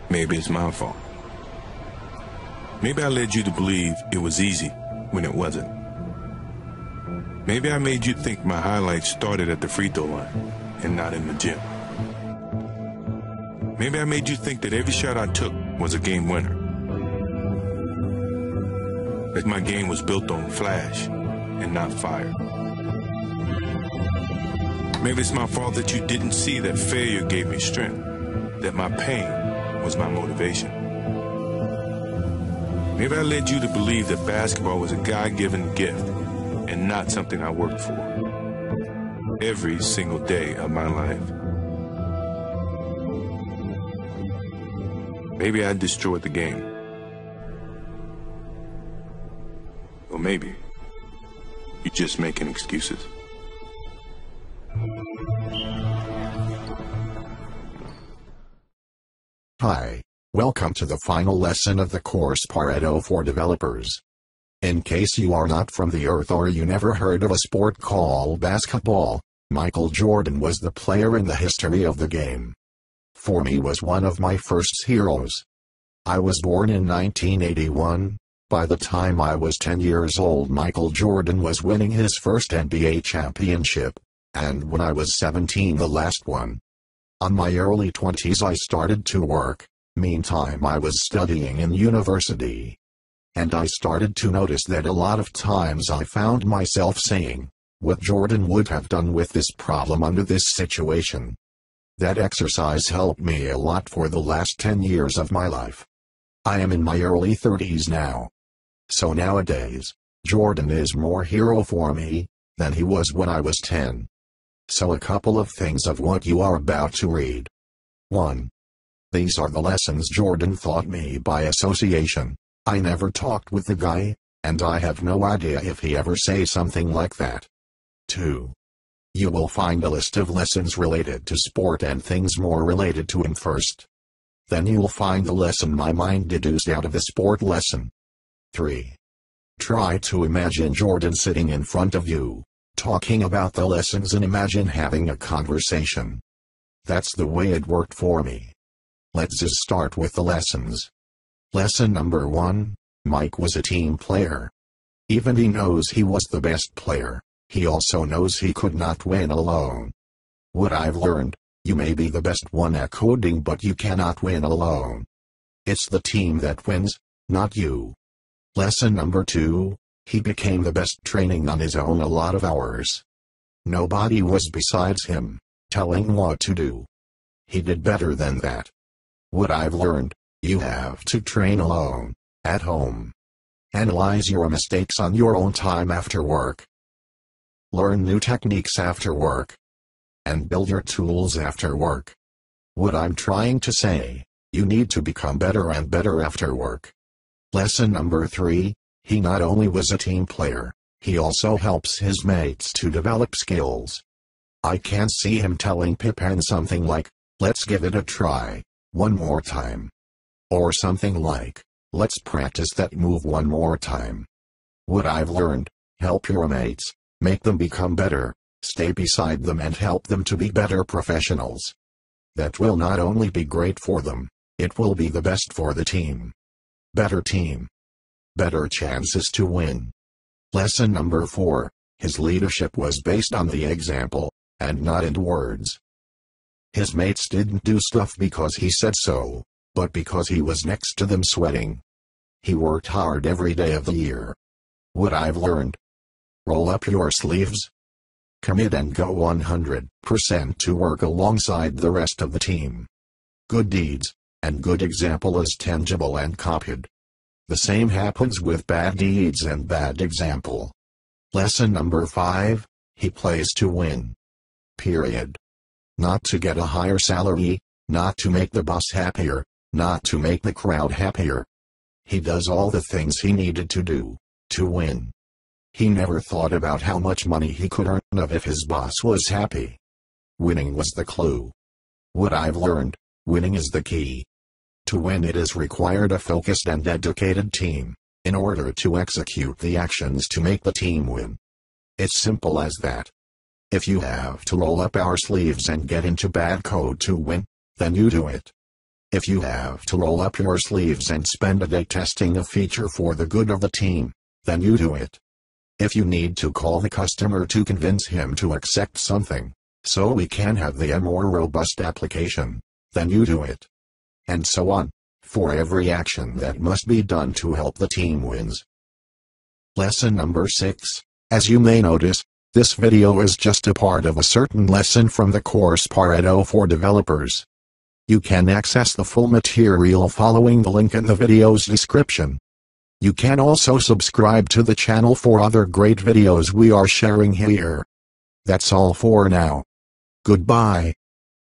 Maybe it's my fault. Maybe I led you to believe it was easy when it wasn't. Maybe I made you think my highlights started at the free throw line and not in the gym. Maybe I made you think that every shot I took was a game winner. That my game was built on flash and not fire. Maybe it's my fault that you didn't see that failure gave me strength, that my pain was my motivation. Maybe I led you to believe that basketball was a God-given gift and not something I worked for every single day of my life. Maybe I destroyed the game. Or maybe you're just making excuses. Hi, welcome to the final lesson of the course Pareto for Developers. In case you are not from the earth or you never heard of a sport called basketball, Michael Jordan was the player in the history of the game. For me was one of my first heroes. I was born in 1981. By the time I was 10 years old, Michael Jordan was winning his first NBA championship, and when I was 17, the last one. On my early 20s I started to work, meantime I was studying in university. And I started to notice that a lot of times I found myself saying, what Jordan would have done with this problem under this situation. That exercise helped me a lot for the last 10 years of my life. I am in my early 30s now. So nowadays, Jordan is more hero for me than he was when I was 10. So a couple of things of what you are about to read. 1. These are the lessons Jordan taught me by association. I never talked with the guy, and I have no idea if he ever say something like that. 2. You will find a list of lessons related to sport and things more related to him first. Then you'll find the lesson my mind deduced out of the sport lesson. 3. Try to imagine Jordan sitting in front of you, talking about the lessons, and imagine having a conversation. That's the way it worked for me. Let's just start with the lessons. Lesson number 1, Mike was a team player. Even he knows he was the best player, he also knows he could not win alone. What I've learned, you may be the best one at coding but you cannot win alone. It's the team that wins, not you. Lesson number 2, he became the best training on his own a lot of hours. Nobody was besides him, telling what to do. He did better than that. What I've learned, you have to train alone, at home. Analyze your mistakes on your own time after work. Learn new techniques after work. And build your tools after work. What I'm trying to say, you need to become better and better after work. Lesson number 3, he not only was a team player, he also helps his mates to develop skills. I can see him telling Pippen something like, let's give it a try, one more time. Or something like, let's practice that move one more time. What I've learned, help your mates, make them become better, stay beside them and help them to be better professionals. That will not only be great for them, it will be the best for the team. Better team. Better chances to win. Lesson number 4, his leadership was based on the example, and not in words. His mates didn't do stuff because he said so, but because he was next to them sweating. He worked hard every day of the year. What I've learned. Roll up your sleeves. Commit and go 100% to work alongside the rest of the team. Good deeds, and good example is tangible and copied. The same happens with bad deeds and bad example. Lesson number 5, he plays to win. Period. Not to get a higher salary, not to make the boss happier, not to make the crowd happier. He does all the things he needed to do, to win. He never thought about how much money he could earn if his boss was happy. Winning was the clue. What I've learned, winning is the key. To win it is required a focused and dedicated team, in order to execute the actions to make the team win. It's simple as that. If you have to roll up our sleeves and get into bad code to win, then you do it. If you have to roll up your sleeves and spend a day testing a feature for the good of the team, then you do it. If you need to call the customer to convince him to accept something, so we can have the more robust application, then you do it. And so on, for every action that must be done to help the team wins. Lesson number 6. As you may notice, this video is just a part of a certain lesson from the course Pareto for Developers. You can access the full material following the link in the video's description. You can also subscribe to the channel for other great videos we are sharing here. That's all for now. Goodbye.